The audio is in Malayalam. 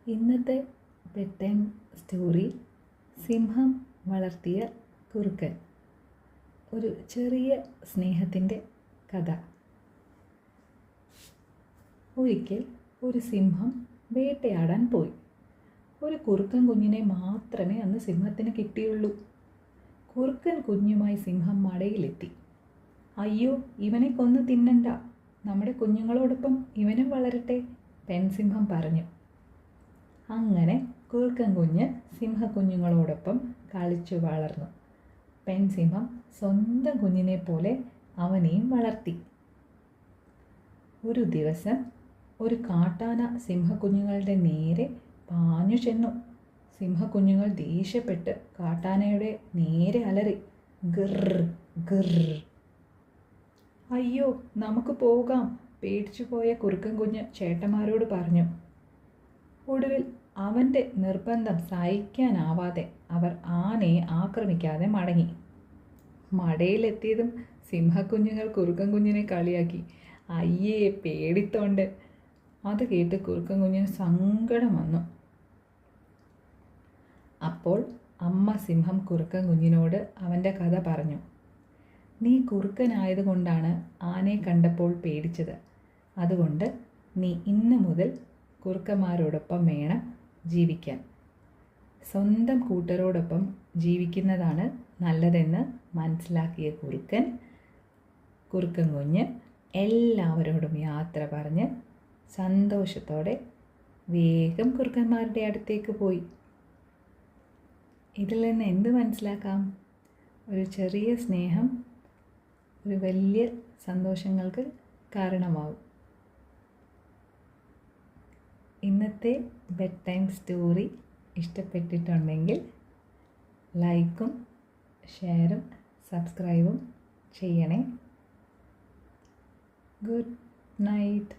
ഇന്നത്തെ ബെഡ് ടൈം സ്റ്റോറി സിംഹം വളർത്തിയ കുറുക്കൻ. ഒരു ചെറിയ സ്നേഹത്തിൻ്റെ കഥ. ഒരിക്കൽ ഒരു സിംഹം വേട്ടയാടാൻ പോയി. ഒരു കുറുക്കൻ കുഞ്ഞിനെ മാത്രമേ അന്ന് സിംഹത്തിന് കിട്ടിയുള്ളൂ. കുറുക്കൻ കുഞ്ഞുമായി സിംഹം മടയിലെത്തി. അയ്യോ, ഇവനെ കൊന്ന് തിന്നണ്ട, നമ്മുടെ കുഞ്ഞുങ്ങളോടൊപ്പം ഇവനും വളരട്ടെ, പെൺസിംഹം പറഞ്ഞു. അങ്ങനെ കുറുക്കൻ കുഞ്ഞ് സിംഹക്കുഞ്ഞുങ്ങളോടൊപ്പം കളിച്ചു വളർന്നു. പെൺസിംഹം സ്വന്തം കുഞ്ഞിനെ പോലെ അവനെയും വളർത്തി. ഒരു ദിവസം ഒരു കാട്ടാന സിംഹക്കുഞ്ഞുങ്ങളുടെ നേരെ പാഞ്ഞു ചെന്നു. സിംഹക്കുഞ്ഞുങ്ങൾ ദേഷ്യപ്പെട്ട് കാട്ടാനയുടെ നേരെ അലറി, ഗിർ ഗിർ. അയ്യോ, നമുക്ക് പോകാം, പേടിച്ചു പോയ കുറുക്കൻ കുഞ്ഞ് ചേട്ടന്മാരോട് പറഞ്ഞു. ഒടുവിൽ അവൻ്റെ നിർബന്ധം സഹിക്കാനാവാതെ അവർ ആനയെ ആക്രമിക്കാതെ മടങ്ങി. മടയിലെത്തിയതും സിംഹക്കുഞ്ഞുങ്ങൾ കുറുക്കൻ കുഞ്ഞിനെ കളിയാക്കി. അയ്യേ, പേടിത്തോണ്ട്. അത് കേട്ട് കുറുക്കൻ കുഞ്ഞിന് സങ്കടം വന്നു. അപ്പോൾ അമ്മ സിംഹം കുറുക്കൻ കുഞ്ഞിനോട് അവൻ്റെ കഥ പറഞ്ഞു. നീ കുറുക്കനായതുകൊണ്ടാണ് ആനയെ കണ്ടപ്പോൾ പേടിച്ചത്. അതുകൊണ്ട് നീ ഇന്ന് മുതൽ കുറുക്കന്മാരോടൊപ്പം വേണം ജീവിക്കാൻ. സ്വന്തം കൂട്ടരോടൊപ്പം ജീവിക്കുന്നതാണ് നല്ലതെന്ന് മനസ്സിലാക്കിയ കുറുക്കൻ കുഞ്ഞ് എല്ലാവരോടും യാത്ര പറഞ്ഞ് സന്തോഷത്തോടെ വേഗം കുറുക്കന്മാരുടെ അടുത്തേക്ക് പോയി. ഇതിൽ നിന്ന് എന്ത് മനസ്സിലാക്കാം? ഒരു ചെറിയ സ്നേഹം ഒരു വലിയ സന്തോഷങ്ങൾക്ക് കാരണമാവും. ഇന്നത്തെ ബെഡ് ടൈം സ്റ്റോറി ഇഷ്ടപ്പെട്ടിട്ടുണ്ടെങ്കിൽ ലൈക്കും ഷെയറും സബ്സ്ക്രൈബും ചെയ്യണേ. Good night.